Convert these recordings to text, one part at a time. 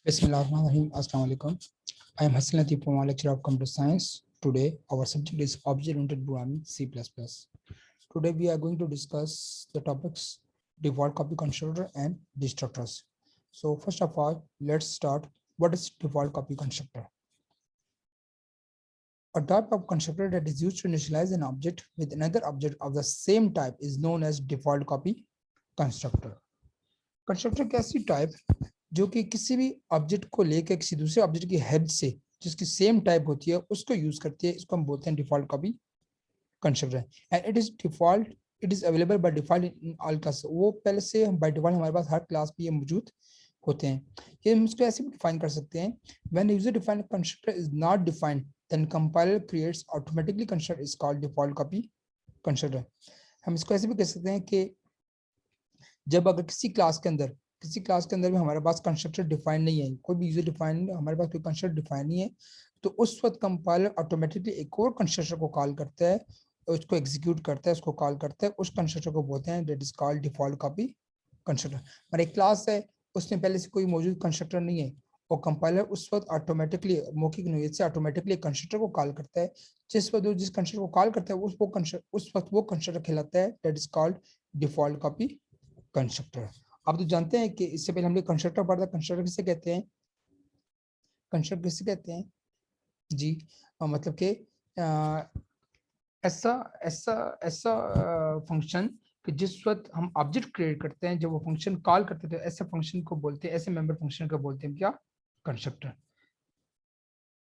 Bismillahirrahmanirrahim. Assalamu alaikum. I am Hassan Latif from our lecture of computer science. Today, our subject is object-oriented programming C++. Today, we are going to discuss the topics default copy constructor and destructors. So, first of all, let's start. What is default copy constructor? A type of constructor that is used to initialize an object with another object of the same type is known as default copy constructor. Constructor की ऐसी type जो कि किसी भी object को लेकर किसी दूसरे ऑब्जेक्ट की हेड से जिसकी सेम टाइप होती है उसको यूज करती है, इसको हम बोलते हैं default copy constructor and it is available by default in all class. वो पहले से बाय डिफॉल्ट हमारे पास हर क्लास पे ये मौजूद होते हैं। ये हम इसको ऐसे भी डिफाइन कर सकते हैं, when user defined constructor is not defined then compiler creates automatically constructor is called default copy constructor. हम इसको ऐसे भी कह सकते हैं कि जब अगर किसी क्लास के अंदर भी हमारे पास कंस्ट्रक्टर डिफाइन नहीं है, कोई भी यूजर डिफाइन, हमारे पास कोई कंस्ट्रक्टर डिफाइन नहीं है, तो उस वक्त कंपाइलर ऑटोमेटिकली एक और कंस्ट्रक्टर को कॉल करता है, उसको एग्जीक्यूट करता है, उसको कॉल करता है, उस कंस्ट्रक्टर को बोलते हैं that is called default copy constructor. हमारी क्लास है, उसमें पहले से कोई मौजूद कंस्ट्रक्टर नहीं है और कंपाइलर उस वक्त ऑटोमेटिकली मौखिक नोयत से ऑटोमेटिकली कंस्ट्रक्टर को कॉल करता है। जिस वक्त जिस कंस्ट्रक्टर को कॉल करता है उस वक्त वो कंस्ट्रक्टर कहलाता है that is called default copy constructor. आप तो जानते हैं कि इससे पहले हमने कंस्ट्रक्टर पढ़ा था। कंस्ट्रक्टर किसे कहते हैं? कंस्ट्रक्टर किसे कहते हैं जी? मतलब कि ऐसा ऐसा ऐसा फंक्शन कि जिस वक्त हम ऑब्जेक्ट क्रिएट करते हैं, जब वो फंक्शन कॉल करते हैं, तो ऐसे फंक्शन को बोलते हैं, ऐसे मेंबर फंक्शन को बोलते हैं क्या? कंस्ट्रक्टर।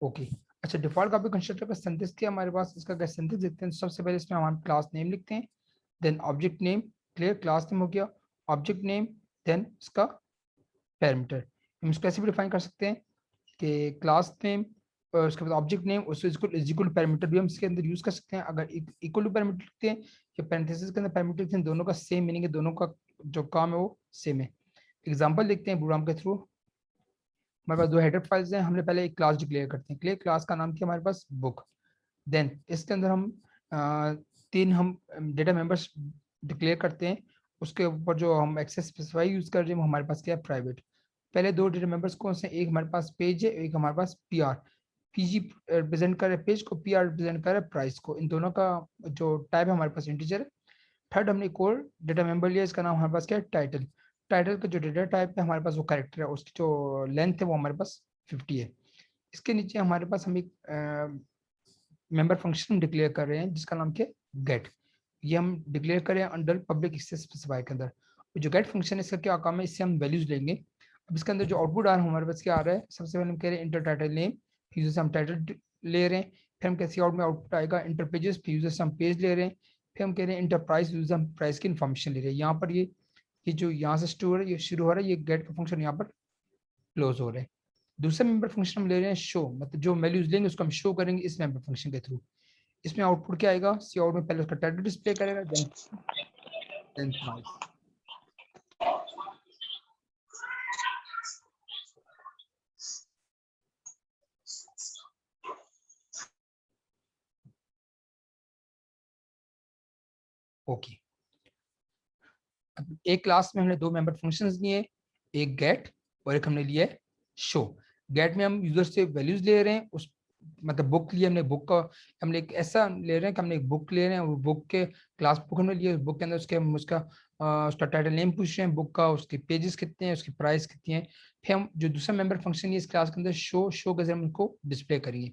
ओके, अच्छा, डिफॉल्ट कॉपी कंस्ट्रक्टर का सिंटेक्स क्या हमारे पास? इसका क्या सिंटेक्स देखते हैं। सबसे पहले इसमें हम क्लास नेम लिखते हैं, then object name, clear, class name हो गया, ऑब्जेक्ट नेम, देन इसका पैरामीटर। हम इसको ऐसे भी डिफाइन कर सकते हैं कि क्लास नेम और उसके बाद ऑब्जेक्ट नेम, उससे इक्वल पैरामीटर भी हम इसके अंदर यूज कर सकते हैं। अगर इक्वल टू पैरामीटर लिखते हैं या पैरेंथेसिस के अंदर पैरामीटर लिखते हैं, दोनों का सेम मीनिंग है, दोनों का जो काम है वो सेम है। एग्जांपल देखते हैं प्रोग्राम के थ्रू। हमारे पास दो हेडर फाइल्स हैं, हमने पहले एक क्लास डिक्लेयर करते हैं, क्लियर, क्लास का नाम क्या हमारे पास? बुक। देन इसके अंदर हम तीन हम डेटा मेंबर्स डिक्लेयर करते हैं, उसके ऊपर जो हम एक्सेस स्पेसिफाई यूज कर रहे हैं वो हमारे पास क्या है? प्राइवेट। पहले दो डेटा मेंबर्स कौन से? एक हमारे पास पेज है, एक हमारे पास पीआर। पीजी रिप्रेजेंट कर रहे पेज को, पीआर रिप्रेजेंट कर रहे प्राइस को। इन दोनों का जो टाइप है हमारे पास इंटीजर है। थर्ड हमने एक और डेटा मेंबर लिया, इसका नाम हमारे पास क्या है? टाइटल। टाइटल का जो डेटा टाइप है हमारे पास वो कैरेक्टर है, उसकी जो लेंथ है वो हमारे पास 50 है। इसके नीचे हमारे पास हम एक मेंबर फंक्शन डिक्लेयर कर रहे हैं जिसका नाम क्या है? गेट। ये हम डिक्लेयर करें अंडर पब्लिक एक्सेस स्पेसिफाई के अंदर। जो गेट फंक्शन है इसका क्या काम है? इससे हम वैल्यूज लेंगे। अब इसके अंदर जो आउटपुट आ रहा है हमारे पास क्या आ रहा है? सबसे पहले हम कह रहे हैं इंटर टाइटल नेम, यूजर से हम टाइटल ले रहे हैं। फिर हम कैसे आउट में आउटपुट आएगा? इंटर पेजेस, फिर यूजर से हम पेज ले रहे हैं। फिर हम कह रहे हैं इंटर प्राइस, यूजर हम प्राइस की इन्फॉर्मेशन ले रहे हैं। यहाँ पर ये जो यहाँ से स्टोर है, ये शुरू हो रहा है, ये गेट का फंक्शन यहाँ पर क्लोज हो रहा है। दूसरा मेंबर फंक्शन हम ले रहे हैं शो, मतलब जो वैल्यूज लेंगे उसको हम शो करेंगे इस मेंबर फंक्शन के थ्रू। इसमें आउटपुट क्या आएगा? सी आउट में पहले उसका टाइटल डिस्प्ले करेगा, देन प्राइस। ओके, एक क्लास में हमने दो मेंबर फंक्शंस लिए, एक गेट और एक हमने लिया है शो। गेट में हम यूजर से वैल्यूज ले रहे हैं, उस मतलब बुक लिए हमने, बुक का हमने एक ऐसा ले रहे हैं कि हमने एक बुक ले रहे हैं, वो बुक के क्लास बुक हमने लिए, बुक के अंदर उसके हम उसका टाइटल नेम पूछ रहे हैं बुक का, उसके पेजेस कितने हैं, उसकी प्राइस कितनी है। फिर हम जो दूसरा मेंबर फंक्शन है इस क्लास के अंदर शो के जरिए हम उसको डिस्प्ले करेंगे।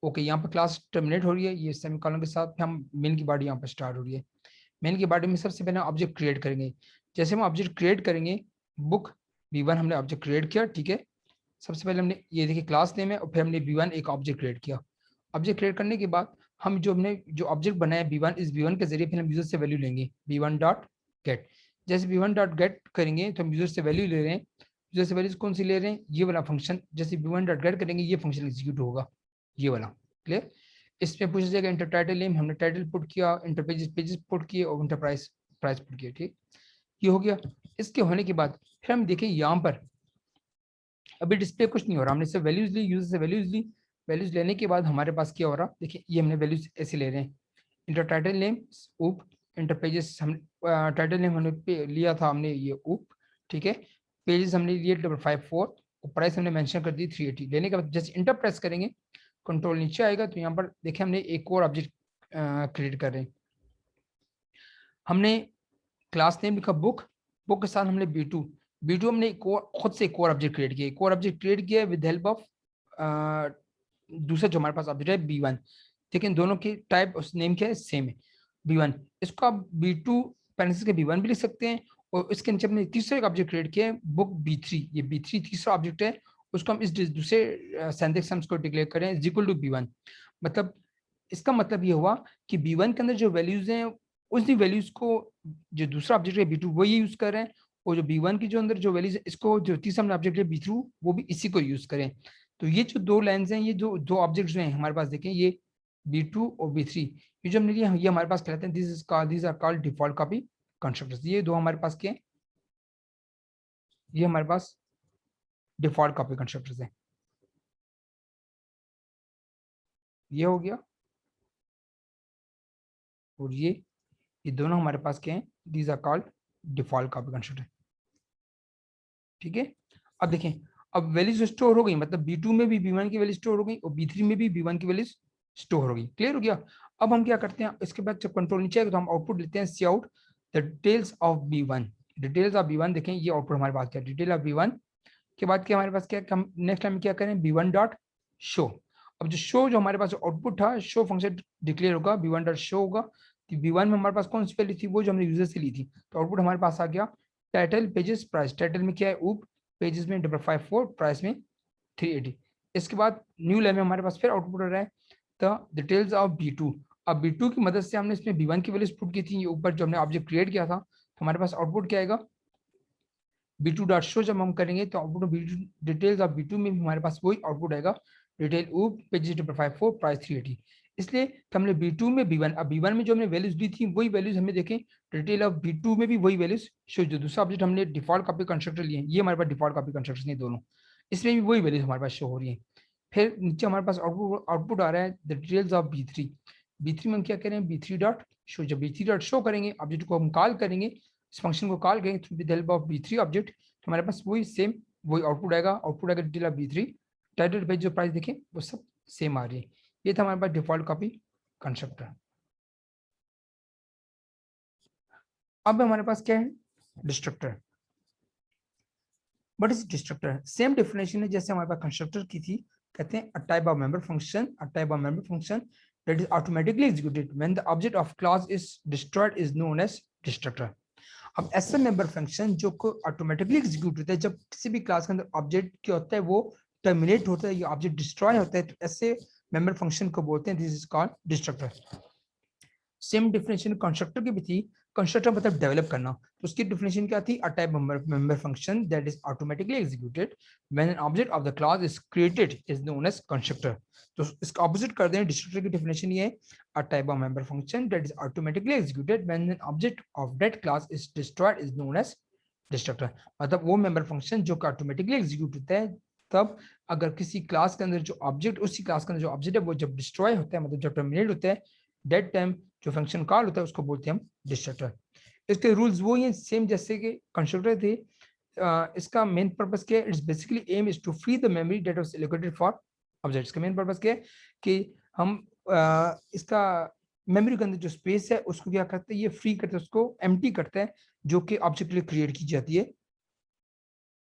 ओके, यहाँ पर क्लास टर्मिनेट हो रही है ये सेमीकोलन के साथ, फिर हम मेन की बॉडी यहाँ पर स्टार्ट हो रही है। मेन की बॉडी में सबसे पहले ऑब्जेक्ट क्रिएट करेंगे। जैसे हम ऑब्जेक्ट क्रिएट करेंगे, बुक v1 हमने ऑब्जेक्ट क्रिएट किया, ठीक है। सबसे पहले हमने ये देखिए क्लास नेम है और फिर हमने v1 एक ऑब्जेक्ट क्रिएट किया। ऑब्जेक्ट क्रिएट करने के बाद हम हमने जो ऑब्जेक्ट बनाया v1, इस v1 के जरिए फिर हम यूजर से वैल्यू लेंगे v1 डॉट गेट। जैसे v1 डॉट गेट करेंगे तो हम यूजर से वैल्यू ले रहे हैं। यूजर से वैल्यूज कौन सी ले रहे हैं? ये वाला फंक्शन। जैसे v1 डॉट गेट करेंगे ये फंक्शन एग्जीक्यूट होगा, ये वाला, क्लियर। इसमें पूछा जाएगा इंटर टाइटल नेम, हमने टाइटल पुट किया, इंटर पेजेस पुट किए और इंटर प्राइस पुट किया, ठीक। ये हो गया। इसके होने के बाद फिर हम देखें यहाँ पर अभी डिस्प्ले कुछ नहीं हो रहा, हमने सिर्फ वैल्यूज ली, यूजर से वैल्यूज ली। वैल्यूज लेने के बाद हमारे पास क्या हो रहा? देखिए ये हमने वैल्यूज ऐसे ले रहे हैं, इंटर टाइटल नेम ऊप, इंटर पेजेस हम टाइटल नेम हमने लिया था हमने ये ऊप, ठीक है। पेजेस हमने लिए 554, और प्राइस हमने मेंशन कर दी 380। लेने के बाद जैसे इंटर प्रेस करेंगे, कंट्रोल नीचे आएगा, तो यहाँ पर देखिए हमने एक और ऑब्जेक्ट क्रिएट कर रहे हैं। हमने क्लास नेम लिखा बुक, बुक के साथ हमने B2 हमने एक और खुद से एक और ऑब्जेक्ट क्रिएट किया, एक और ऑब्जेक्ट क्रिएट किया विद हेल्प ऑफ दूसरा जो हमारे पास ऑब्जेक्ट है B1। ठीक है, दोनों की टाइप उस नेम क्या है, सेम है, B1। इसको आप B2 पैरेंथेसिस के B1 भी लिख सकते हैं। और इसके नीचे हमने तीसरा एक ऑब्जेक्ट क्रिएट किया है बुक B3, ये B3 तीसरा ऑब्जेक्ट है, उसको हम इस दूसरे सिंटैक्स हम इसको डिक्लेयर करें इज इक्वल टू B1। मतलब इसका मतलब ये हुआ कि B1 के अंदर जो वैल्यूज हैं उसी वैल्यूज को जो दूसरा ऑब्जेक्ट है B2 वो ये यूज कर रहे हैं, और जो B1 की जो अंदर जो वैल्यूज है इसको जो तीसरा ऑब्जेक्ट है B2 वो भी इसी को यूज करें। तो ये जो दो लाइन्स हैं, ये जो दो ऑब्जेक्ट्स हैं हमारे पास, देखें ये B2 और B3, ये जो हमने लिया ये हमारे पास कहते हैं these are called default copy constructors। ये दो हमारे पास क्या है, ये हमारे पास डिफॉल्ट कॉपी कंस्ट्रक्टर्स हैं। ये हो गया, और ये दोनों हमारे पास क्या हैं, these are called default copy constructor. ठीक है, अब देखें, अब वैल्यूज स्टोर हो गई, मतलब B2 में भी B1 की वैल्यू स्टोर हो गई और B3 में भी B1 की वैल्यू स्टोर हो गई। क्लियर हो गया। अब हम क्या करते हैं, इसके बाद जब कंट्रोल नीचे आएगा तो हम आउटपुट लेते हैं see out the details of B1। Details of B1 देखें, ये आउटपुट हमारे पास क्या, डिटेल ऑफ B1 के बाद क्या हमारे पास क्या, हम नेक्स्ट टाइम क्या करें, B1 डॉट शो। अब जो शो जो हमारे पास आउटपुट था, शो फंक्शन डिक्लेयर होगा, B1 डॉट शो होगा। तो B1 में हमारे पास कौन सी वैल्यू थी, वो जो हमने यूजर से ली थी, तो आउटपुट हमारे पास आ गया टाइटल पेजेस प्राइस। टाइटल में क्या है ऊप, पेजेस में 554, प्राइस में 380। इसके बाद न्यू लाइन में हमारे पास फिर आउटपुट आ रहा है द डिटेल्स ऑफ B2। अब B2 की मदद से हमने इसमें B1 की वैल्यूज पुट की थी, ये ऊपर जो हमने ऑब्जेक्ट क्रिएट किया था, तो हमारे पास आउटपुट क्या आएगा, B2 डॉट शो जब हम करेंगे तो output B2 details of B2 में भी हमारे पास वही आउटपुट आएगा, डिटेल ऊप पेजेस 554, प्राइस 380। इसलिए तो हमने B2 में B1, अब B1 में जो हमने वैल्यूज दी थी वही वैल्यूज हमें देखें, डिटेल ऑफ B2 में भी वही वैल्यूज शो, जो दूसरा ऑब्जेक्ट हमने डिफॉल्ट कॉपी कंस्ट्रक्टर लिए हैं, ये हमारे पास डिफॉल्ट कॉपी कंस्ट्रक्टर नहीं दोनों, इसमें भी वही वैल्यूज हमारे पास शो हो रही है। फिर नीचे हमारे पास आउटपुट आ रहा है द डिटेल्स ऑफ B3 में हम क्या करें, B3 डॉट शो। जब B3 डॉट शो करेंगे, ऑब्जेक्ट को हम कॉल करेंगे, इस फंक्शन को कॉल करेंगे through with help of B3 object, तो हमारे पास वही सेम वही आउटपुट आएगा, detail of B3, title page जो प्राइस देखें वो सब सेम आ रही है। ये था हमारे पास डिफॉल्ट कॉपी कंस्ट्रक्टर। अब हमारे पास क्या है, destructor. What is destructor, same definition है जैसे हमारे पास कंस्ट्रक्टर की थी, कहते हैं अ type of member function that is automatically executed when the object of class is destroyed is known as destructor। अब ऐसा मेंबर फंक्शन जो को ऑटोमेटिकली एग्जीक्यूट होता है जब किसी भी क्लास के अंदर ऑब्जेक्ट क्या होता है वो टर्मिनेट होता है या ऑब्जेक्ट डिस्ट्रॉय होता है, तो ऐसे मेंबर फंक्शन को बोलते हैं this is called destructor. Same definition constructor की भी थी, कंस्ट्रक्टर मतलब डेवलप करना, तो उसकी डिफिनेशन क्या थी, a type member function that is automatically executed when an object of the class is created is known as constructor. तो इसका ऑपोजिट कर दें, डिस्ट्रक्टर की डिफिनेशन ये है, a type of member function that is automatically executed when an object of that class is destroyed is known as destructor. मतलब वो member function जो ऑटोमेटिकली एग्जीक्यूट होता है तब अगर किसी क्लास के अंदर जो ऑब्जेक्ट, उसी क्लास के अंदर जो ऑब्जेक्ट है वो जब डिस्ट्रॉय होता है, मतलब जब टर्मिनेट होता है, दैट टाइम जो फंक्शन कॉल होता है उसको बोलते हैं हम डिस्ट्रक्टर। इसके रूल्स वो ही सेम जैसे कि कंस्ट्रक्टर थे। इसका मेन पर्पस क्या है, it's basically aim is to free the memory that was allocated for objects. का मेन पर्पस क्या है कि हम इसका मेमोरी के अंदर जो स्पेस है उसको क्या करते हैं, ये फ्री करते हैं, उसको एम्प्टी करता है, जो कि ऑब्जेक्ट के लिए क्रिएट की जाती है।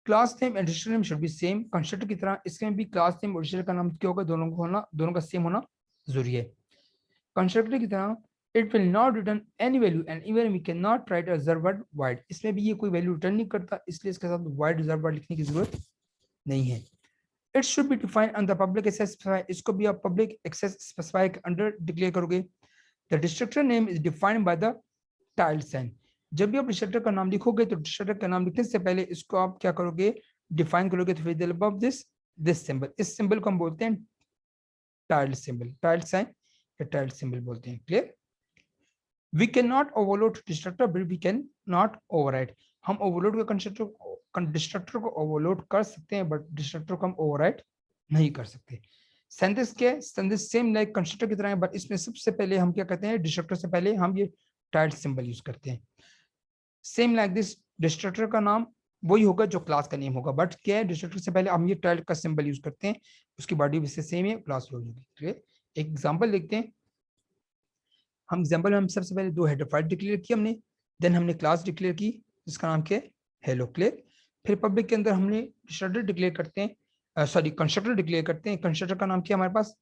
Class name and destructor name should be same, constructor की तरह इसमें भी क्लास नेम और डिस्ट्रक्टर का नाम क्या होगा, दोनों का सेम होना जरूरी है। कंस्ट्रक्टर की तरह it will not return any value and even we can not write a reserve word void, इसमें भी ये कोई वैल्यू रिटर्न नहीं करता, इसलिए इसके साथ वाइड रिजर्व वर्ड लिखने की जरूरत नहीं है। It should be defined on the public access specify, इसको भी आप पब्लिक एक्सेस स्पेसिफाई के अंडर डिक्लेयर करोगे। The destructor name is defined by the tilde sign, जब भी आप डिस्ट्रक्टर का नाम लिखोगे तो डिस्ट्रक्टर का नाम लिखने से पहले इसको आप क्या करोगे, डिफाइन करोगे with the help of this symbol. इस सिंबल को हम बोलते हैं टाइल्ड सिंबल, टाइल्ड साइन या टाइल्ड सिंबल बोलते हैं। Clear. We can not overload destructor but we can not override, हम ओवरलोड का कंस्ट्रक्टर डिस्ट्रक्टर को ओवरलोड कर सकते हैं बट डिस्ट्रक्टर को हम ओवरराइड नहीं कर सकते। सिंथेसिस क्या, सिंथेसिस सेम लाइक कंस्ट्रक्टर की तरह है, बट इसमें सबसे पहले हम क्या करते हैं, डिस्ट्रक्टर से पहले हम ये टाइल्ड सिंबल यूज करते हैं। सेम लाइक दिस, डिस्ट्रक्टर का नाम वही होगा जो क्लास का नेम होगा, बट क्या है डिस्ट्रक्टर से पहले हम ये टाइल का सिंबल यूज करते हैं, उसकी बॉडी भी सेम है, क्लास होगी। ठीक है, एक एग्जांपल देखते हैं। हम एग्जांपल में हम सबसे पहले दो हेडर फाइल डिक्लेयर की हमने, देन हमने क्लास डिक्लेयर की जिसका नाम क्या है हेलो क्लियर। फिर पब्लिक के अंदर हमने डिस्ट्रक्टर डिक्लेयर करते हैं, सॉरी कंस्ट्रक्टर डिक्लेयर करते हैं। कंस्ट्रक्टर का नाम क्या हमारे पास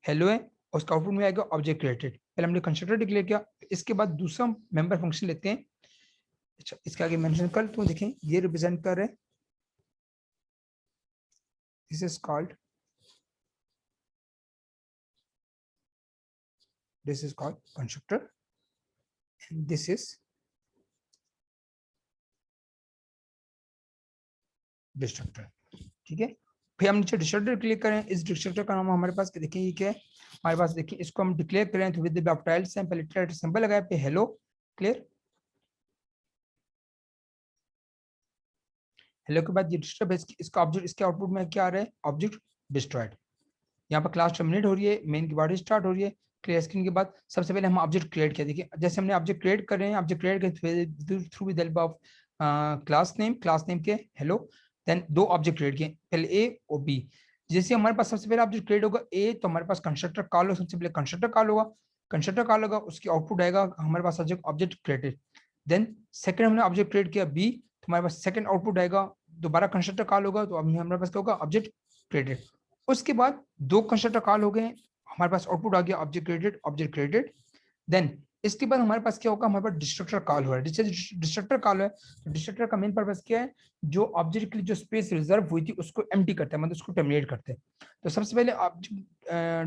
हेलो है, और उसका आउटपुट में आएगा ऑब्जेक्ट क्रिएटेड। पहले हमने कंस्ट्रक्टर डिक्लेयर किया, इसके बाद दूसरा मेंबर फंक्शन लेते हैं। अच्छा, इसके आगे मेंशन कर तो देखें ये रिप्रेजेंट कर रहे हैं, this is called constructor, and this is destructor. ठीक है, फिर हम नीचे डिस्ट्रक्टर क्लिक करें, इस डिस्ट्रक्टर का नाम हमारे पास देखिए ये क्या है हमारे पास, देखिए इसको हम डिक्लेयर करें तो विद द टाइल से पहले सिंबल लगाए पे हेलो क्लियर। हेलो के बाद ये डिस्टर्ब है, इसका ऑब्जेक्ट, इसके आउटपुट में क्या आ रहा है ऑब्जेक्ट डिस्ट्रॉयड। यहाँ पर क्लास टर्मिनेट हो रही है, मेन की बॉडी स्टार्ट हो रही है। क्लियर स्क्रीन के बाद सबसे पहले हम ऑब्जेक्ट क्रिएट किया, देखिए जैसे हमने ऑब्जेक्ट क्रिएट कर रहे हैं, ऑब्जेक्ट क्रिएट कर through with help of class name के हेलो, देन दो ऑब्जेक्ट क्रिएट किए पहले ए और बी। जैसे हमारे पास सबसे पहले ऑब्जेक्ट क्रिएट होगा ए, तो हमारे पास कंस्ट्रक्टर कॉल हो, सबसे पहले कंस्ट्रक्टर कॉल होगा, कंस्ट्रक्टर कॉल होगा, उसकी आउटपुट आएगा हमारे पास ऑब्जेक्ट क्रिएटेड। देन सेकंड हमने ऑब्जेक्ट क्रिएट किया बी, तो हमारे पास सेकंड आउटपुट आएगा, दोबारा कंस्ट्रक्टर कॉल होगा, तो अब हमारे पास क्या होगा ऑब्जेक्ट क्रिएटेड। उसके बाद दो कंस्ट्रक्टर कॉल हो गए, हमारे पास आउटपुट आ गया ऑब्जेक्ट क्रिएटेड। देन इसके बाद हमारे पास क्या होगा, हमारे पास डिस्ट्रक्टर कॉल हो रहा है। डिस्ट्रक्टर कॉल है, तो डिस्ट्रक्टर का मेन पर्पस क्या है, जो ऑब्जेक्ट के लिए जो स्पेस रिजर्व हुई थी उसको एम्प्टी करता है, मतलब उसको टर्मिनेट करते हैं। तो सबसे पहले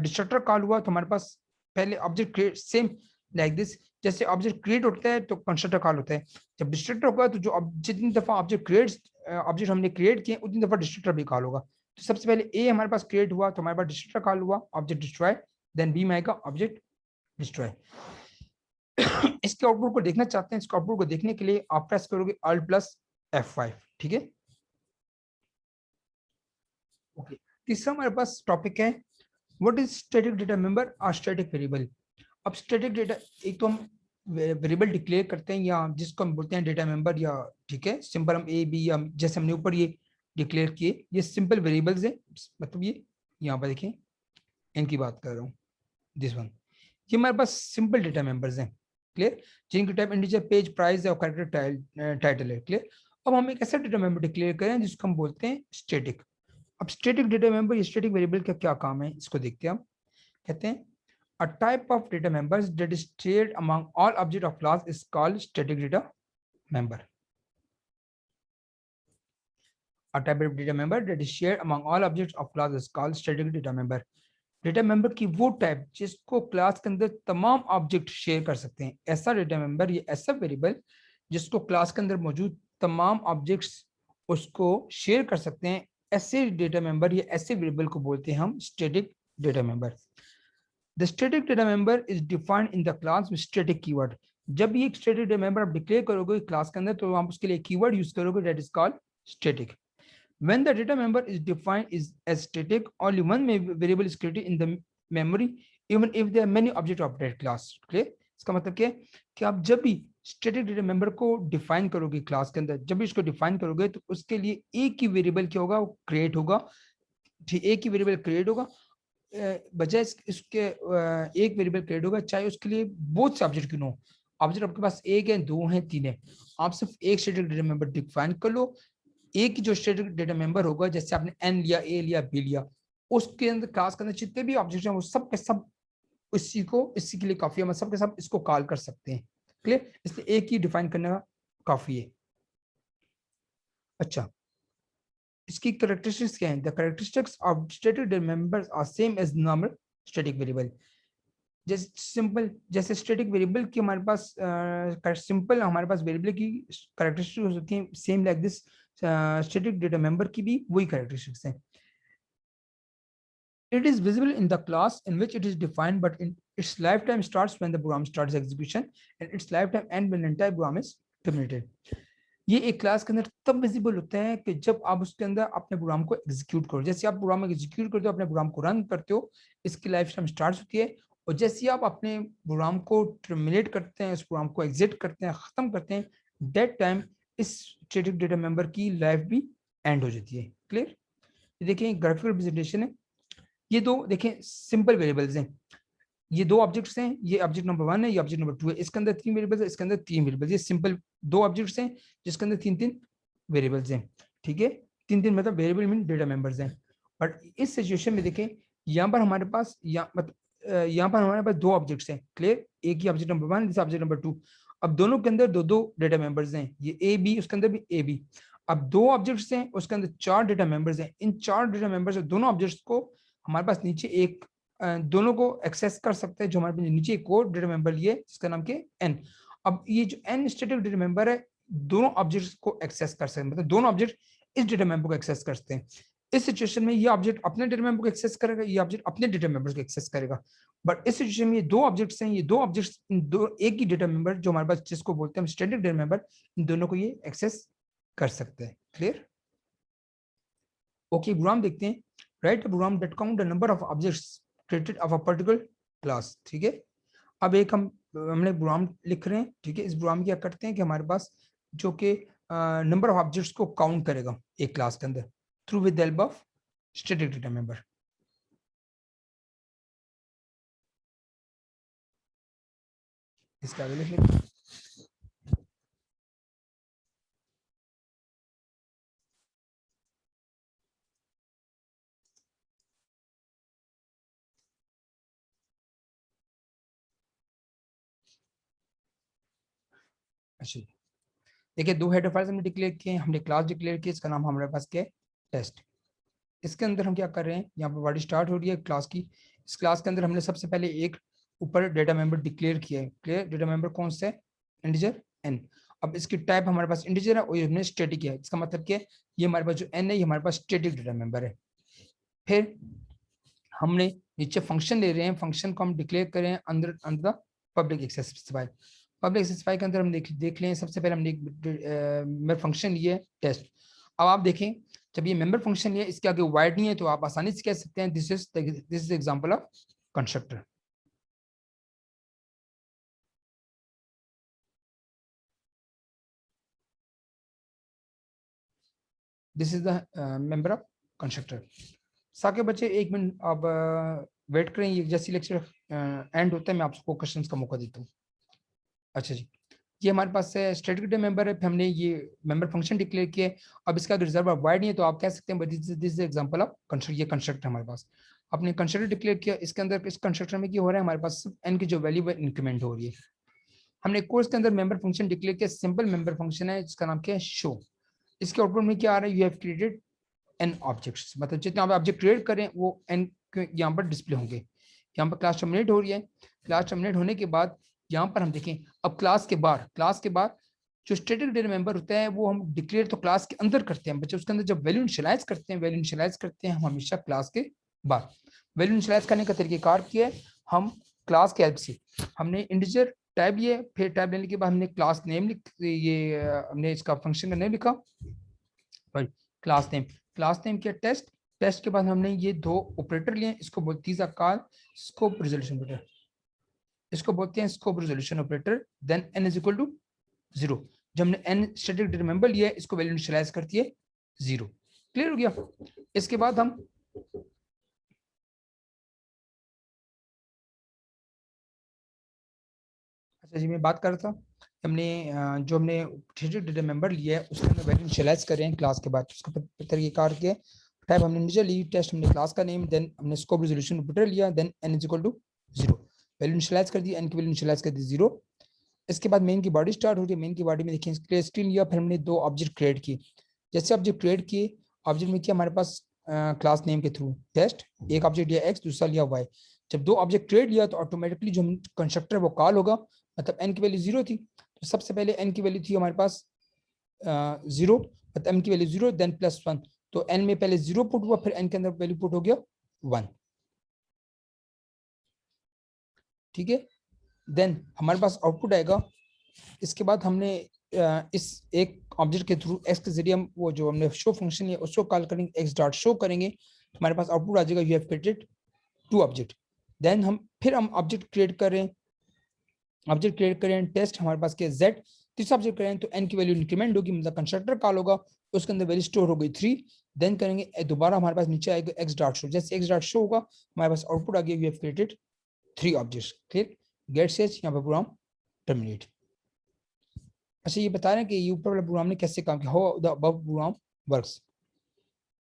डिस्ट्रक्टर कॉल हुआ, तो हमारे पास पहले object create same like this, जैसे ऑब्जेक्ट क्रिएट होता है तो कंस्ट्रक्टर कॉल होता है। जब डिस्ट्रक्टर होगा तो जो जितनी दफा ऑब्जेक्ट हमने क्रिएट किए उतनी दफा डिस्ट्रक्टर भी कॉल होगा। तो सबसे पहले ए हमारे पास क्रिएट हुआ, तो हमारे पास डिस्ट्रक्टर कॉल हुआ ऑब्जेक्ट डिस्ट्रॉय, देन बी में आएगा ऑब्जेक्ट डिस्ट्रॉय। इसके आउटपुट को देखना चाहते हैं, इसके आउटपुट को देखने के लिए आप प्रेस करोगे Alt प्लस F5। ठीक है, ओके। तीसरा हमारे पास टॉपिक है what is static data member और स्टैटिक वेरिएबल। अब स्टैटिक डेटा, एक तो हम वेरिएबल डिक्लेयर करते हैं या जिसको हम बोलते हैं डेटा मेंबर, या ठीक है सिंपल हम ए बी, या जैसे हमने ऊपर ये डिक्लेयर किए, ये सिंपल वेरिएबल्स है, मतलब ये यहाँ पर देखें इनकी बात कर रहा हूँ, दिस वन, ये हमारे पास सिंपल डेटा मेंबर्स हैं क्लियर, जिनकी टाइप इंटीजर पेज प्राइस और कैरेक्टर टाइटल है क्लियर। अब हम एक ऐसा डेटा मेंबर डिक्लेयर करें जिसको हम बोलते हैं स्टैटिक। अब static data member, static variable का क्या काम है इसको देखते हैं हम। कहते हैं a type of data members that is shared among all object of class is called static data member. A type of data member that is shared among all objects of class is called static data member. Data member की वो type जिसको class के अंदर तमाम object share कर सकते हैं, ऐसा डेटा मेंबर, ये ऐसा वेरिएबल जिसको क्लास के अंदर मौजूद तमाम ऑब्जेक्ट्स उसको शेयर कर सकते हैं, ऐसे डेटा मेंबर या ऐसे वेरिएबल को बोलते हैं हम static data member. The static data member is defined in the class with static keyword. जब भी एक static data member आप डिक्लेयर करोगे क्लास के अंदर, तो आप उसके लिए कीवर्ड यूज करोगे that is called static. When the data member is defined as static, only one variable is created in the memory, even if there are many objects of that class. Clear? इसका मतलब क्या है कि आप जब भी static data member को define करोगे क्लास के अंदर, जब भी इसको डिफाइन करोगे तो उसके लिए एक ही वेरिएबल क्या होगा, वो क्रिएट होगा, ठीक, एक ही वेरिएबल क्रिएट होगा, बजाय इसके एक वेरिएबल क्रिएट होगा, चाहे उसके लिए बहुत से ऑब्जेक्ट क्यों हो। ऑब्जेक्ट आपके पास एक है, दो हैं, तीन है, आप सिर्फ एक स्टैटिक डेटा मेंबर डिफाइन कर लो। एक जो स्टैटिक डेटा मेंबर होगा, जैसे आपने एन लिया, ए लिया, बी लिया, उसके अंदर क्लास के अंदर जितने भी ऑब्जेक्ट हैं वो सब के सब इसी के लिए काफी है, हम सब के सब इसको कॉल कर सकते हैं क्लियर, इसलिए एक ही डिफाइन करने का काफी है। अच्छा, इसकी कैरेक्टरिस्टिक्स क्या है, the characteristics of static data members are same as normal static variable. जैसे सिंपल, जैसे स्टैटिक वेरिएबल की हमारे पास सिंपल हमारे पास वेरिएबल की कैरेक्टरिस्टिक्स होती हैं, same like this static data member की भी वही कैरेक्टरिस्टिक्स हैं। It is visible in the class in which it is defined, but in its lifetime starts when the program starts execution and its lifetime ends when the entire program is terminated. ये एक class के अंदर तब visible होता है कि जब आप उसके अंदर अपने प्रोग्राम को एग्जीक्यूट करो, जैसे आप प्रोग्राम एग्जीक्यूट करते हो, अपने प्रोग्राम को रन करते हो, इसकी लाइफ टाइम स्टार्ट होती है, और जैसे आप अपने प्रोग्राम को टर्मिनेट करते हैं, इस प्रोग्राम को एग्जिट करते हैं, खत्म करते हैं, दैट टाइम इस स्टैटिक डेटा मेंबर की लाइफ भी एंड हो जाती है। क्लियर? देखिए ग्राफिकल रिप्रेजेंटेशन है। ये दो देखें सिंपल वेरिएबल्स हैं, ये दो ऑब्जेक्ट्स हैं, ये ऑब्जेक्ट नंबर 1 है, ये ऑब्जेक्ट नंबर 2 है, इसके अंदर 3 वेरिएबल्स है, इसके अंदर 3 वेरिएबल्स, ये सिंपल दो ऑब्जेक्ट्स हैं जिसके अंदर 3 वेरिएबल्स हैं। ठीक है, 3 मतलब वेरिएबल मीन डेटा मेंबर्स हैं। बट इस सिचुएशन में देखें यहाँ पर हमारे पास यहाँ पर हमारे पास दो ऑब्जेक्ट्स हैं। क्लियर? एक ही ऑब्जेक्ट नंबर 1, दूसरा ऑब्जेक्ट नंबर 2। अब दोनों के अंदर दो दो डेटा मेंबर्स हैं, ये ए बी, उसके अंदर भी ए बी। अब दो ऑब्जेक्ट्स हैं, उसके अंदर 4 डेटा मेंबर्स हैं। इन 4 डेटा मेंबर्स दोनों ऑब्जेक्ट्स को हमारे पास नीचे एक दोनों को एक्सेस कर सकते हैं, जो हमारे नीचे एक और डेटा मेंबर लिए जिसका नाम के एन। अब ये जो एन स्टैटिक डेटा मेंबर है दोनों ऑब्जेक्ट्स को एक्सेस कर सकते हैं, मतलब दोनों ऑब्जेक्ट इस डेटा मेंबर को एक्सेस कर सकते हैं। इस सिचुएशन में ये ऑब्जेक्ट अपने डेटा मेंबर को एक्सेस करेगा, ये ऑब्जेक्ट अपने डेटा मेंबर को एक्सेस करेगा। बट इस सिचुएशन में ये दो ऑब्जेक्ट्स हैं, ये दो ऑब्जेक्ट्स दो एक ही डेटा मेंबर जो हमारे पास जिसको बोलते हैं स्टैटिक डेटा मेंबर, इन दोनों को ये एक्सेस कर सकते हैं। क्लियर? ओके, प्रोग्राम देखते हैं। Write program that count the number of objects created of a particular class. ठीक है, अब एक हमने प्रोग्राम लिख रहे हैं। ठीक है, इस प्रोग्राम क्या करते हैं कि हमारे पास जो कि नंबर ऑफ ऑब्जेक्ट्स को काउंट करेगा एक क्लास के अंदर through with the help of static data member. इसका आगे लिख लेते हैं। अच्छा, देखिए दो हेडर फाइल्स हमने डिक्लेयर किए, हमने क्लास डिक्लेयर किया, इसका नाम हमारे पास क्या है, टेस्ट। इसके अंदर हम क्या कर रहे हैं, यहाँ पर बॉडी स्टार्ट हो रही है क्लास की। इस क्लास के अंदर हमने सबसे पहले एक ऊपर डेटा मेंबर डिक्लेयर किया है। क्लियर? डेटा मेंबर कौन सा है, इंटीजर एन। अब इसकी टाइप हमारे पास इंटीजर है और ये हमने स्टैटिक है। इसका मतलब क्या है, ये हमारे पास जो एन है ये हमारे पास स्टैटिक डेटा मेंबर है। फिर हमने नीचे फंक्शन ले रहे हैं, फंक्शन को हम डिक्लेयर कर रहे हैं अंदर अंदर public access specify. Public specify के अंदर हम देख लें, सबसे पहले हमने एक फंक्शन लिया है टेस्ट। अब आप देखें जब ये मेंबर फंक्शन लिया इसके आगे वाइड नहीं है तो आप आसानी से कह सकते हैं this is example of constructor. This is the member of constructor. साके बच्चे एक मिनट आप वेट करें, ये जैसी लेक्चर एंड होता है मैं आपको क्वेश्चंस का मौका देता हूँ। अच्छा जी, ये हमारे पास स्टैटिक डेटा मेंबर है, फिर हमने ये मेंबर फंक्शन डिक्लेयर किया है। अब इसका अगर रिजर्व वाइड नहीं है तो आप कह सकते हैं this is example of construct. ये कंस्ट्रक्टर हमारे पास आपने कंस्ट्रक्टर डिक्लेयर किया, इसके अंदर इस कंस्ट्रक्टर में क्या हो रहा है, हमारे पास एन की जो वैल्यू है इंक्रीमेंट हो रही है। हमने कोर्स के अंदर मेंबर फंक्शन डिक्लेयर किया, सिंपल मेंबर फंक्शन है जिसका नाम क्या है, शो। इसके आउटपुट में क्या आ रहा है, you have created an objects, मतलब जितने आप ऑब्जेक्ट क्रिएट करें वो एन यहाँ पर डिस्प्ले होंगे। यहाँ पर क्लास टर्मिनेट हो रही है। क्लास टर्मिनेट होने के बाद यहाँ पर हम देखें, अब क्लास के बाद जो स्टैटिक डेटा मेंबर होता है वो हम डिक्लेयर तो क्लास के अंदर करते हैं, बच्चे उसके अंदर जब वैल्यू इनिशियलाइज करते हैं हम हमेशा क्लास के बाद। वैल्यू इनिशियलाइज करने का तरीकेकार क्या है, हम क्लास के हेल्प से हमने इंटीजर टाइप लिए, फिर टाइप लेने के बाद हमने क्लास नेम ये हमने इसका फंक्शन का नेम लिखा, क्लास नेम किया टेस्ट। टेस्ट के बाद हमने ये दो ऑपरेटर लिए, इसको बोलती है कॉल स्कोप रिजोल्यूशन ऑपरेटर, इसको बोलते हैं scope resolution operator. Then n is equal to 0। जब हमने n स्टैटिक डेटा मेंबर लिया है इसको वैल्यू इनिशियलाइज करती है 0। क्लियर हो गया? इसके बाद हम अच्छा जी मैं बात कर रहा था, हमने जो हमने स्टैटिक डेटा मेंबर लिया है उसको हमने वैल्यू इनिशियलाइज कर रहे हैं क्लास के बाद, उसका तरीकेकार के टाइप हमने इंटीजर ली, टेस्ट हमने क्लास का नेम, देन हमने स्कोप रिजोल्यूशन ऑपरेटर लिया, then n is equal to 0, value initialize कर दी, n की वैल्यू इनिशियलाइज कर दी 0। इसके बाद मेन की बॉडी स्टार्ट हो रही है, मेन की बॉडी में देखिए क्लियर स्क्रीन लिया, फिर हमने दो ऑब्जेक्ट क्रिएट किए। जैसे ऑब्जेक्ट क्रिएट किए, ऑब्जेक्ट में किया हमारे पास क्लास नेम के थ्रू टेस्ट, एक ऑब्जेक्ट लिया एक्स, दूसरा लिया वाई। जब दो ऑब्जेक्ट क्रिएट लिया तो ऑटोमेटिकली जो कंस्ट्रक्टर वो कॉल होगा, मतलब एन की वैल्यू 0 थी तो सबसे पहले एन की वैल्यू थी हमारे पास 0, मतलब एन की वैल्यू 0 देन +1, तो एन में पहले 0 पुट हुआ, फिर एन के अंदर वैल्यू पुट हो गया 1। ठीक है, देन हमारे पास आउटपुट आएगा। इसके बाद हमने इस एक ऑब्जेक्ट के थ्रू एक्स के जरिए हम वो जो हमने शो फंक्शन है उसको कॉल करेंगे, एक्स डॉट शो करेंगे, हमारे पास आउटपुट आ जाएगा you have created 2 object. Then हम फिर ऑब्जेक्ट क्रिएट करें टेस्ट, हमारे पास क्या जेड, तीसरा ऑब्जेक्ट करें तो n की वैल्यू इंक्रीमेंट होगी, मतलब कंस्ट्रक्टर कॉल होगा, उसके अंदर वैल्यू स्टोर हो गई 3, देन करेंगे दोबारा हमारे पास नीचे आएगा x डॉट शो, जैसे x डॉट शो होगा हमारे पास आउटपुट आ गया, we have created 3 objects. Clear, get says यहाँ पर प्रोग्राम टर्मिनेट। अच्छा ये बता रहे हैं कि ये ऊपर वाला प्रोग्राम ने कैसे काम किया, how the above program works.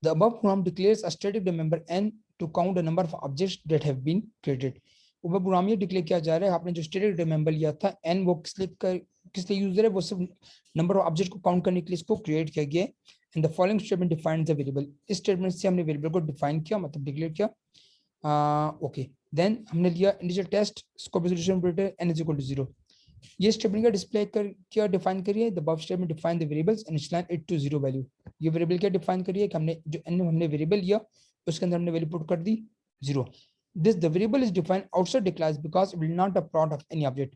The above program declares a static member n to count the number of objects that have been created. ऊपर प्रोग्राम ये डिक्लेयर किया जा रहा है, आपने जो स्टैटिक मेंबर लिया था n, वो किस लिए यूजर है, वो सिर्फ नंबर ऑफ ऑब्जेक्ट को काउंट करने के लिए इसको क्रिएट किया गया है। And the following statement defines the variable, इस स्टेटमेंट से हमने वेरिएबल को डिफाइन किया, मतलब डिक्लेयर किया। ओके, देन हमने लिया integer test, scope resolution operator n is equal to 0, ये स्टेटमेंट का डिस्प्ले कर क्या डिफाइन करिए, the above statement define the variables and initialise it to 0 value. ये वेरिएबल क्या डिफाइन करिए कि हमने जो n हमने वेरिएबल लिया उसके अंदर हमने वैल्यू पुट कर दी 0। This the variable is defined outside the class because it will not a part of any object.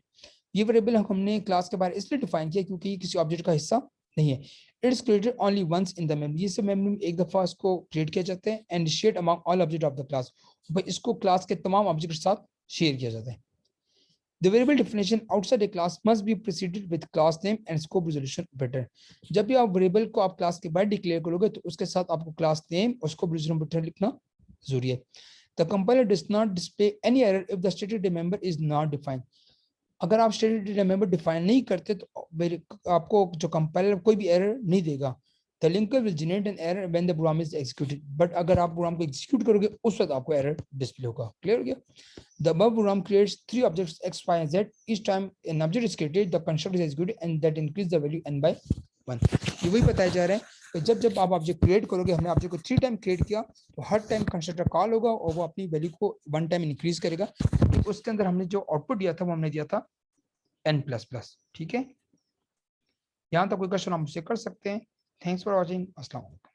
ये वेरिएबल हमने क्लास के बाहर इसलिए डिफाइन किया क्योंकि ये किसी ऑब्जेक्ट का हिस्सा नहीं है। It is created only once in the memory, ये सब मेमोरी में एक दफा इसको क्रिएट किया जाता है and shared among all object of the class, भाई इसको क्लास के तमाम ऑब्जेक्ट के साथ शेयर किया जाता है। The variable definition outside a class must be preceded with class name and scope resolution operator. जब भी आप वेरिएबल को आप क्लास के बाहर डिक्लेयर करोगे तो उसके साथ आपको क्लास नेम और स्कोप रेजोल्यूशन ऑपरेटर लिखना जरूरी है। The compiler does not display any error if the static member is not defined. अगर आप स्टेटिक डेटा मेंबर डिफाइन नहीं करते तो आपको जो कंपाइलर कोई भी एरर नहीं देगा। The linker will generate an error when the program is executed. But अगर आप प्रोग्राम को एग्जीक्यूट करोगे उस वक्त आपको एरर डिस्प्ले होगा। क्लियर हो गया? The above program creates 3 objects x, y, and z. Each time an object is created, the constructor is executed, and that increase the value n by 1. ये वही बताया जा रहा है कि जब जब आप ऑब्जेक्ट क्रिएट करोगे, हमने ऑब्जेक्ट को 3 टाइम क्रिएट किया तो हर टाइम कंस्ट्रक्टर कॉल होगा और वो अपनी वैल्यू को 1 टाइम इंक्रीज करेगा। तो उसके अंदर हमने जो आउटपुट दिया था वो हमने दिया था n++। ठीक है, यहाँ तक कोई क्वेश्चन आप मुझसे कर सकते हैं। Thanks for watching. अस्सलाम वालेकुम।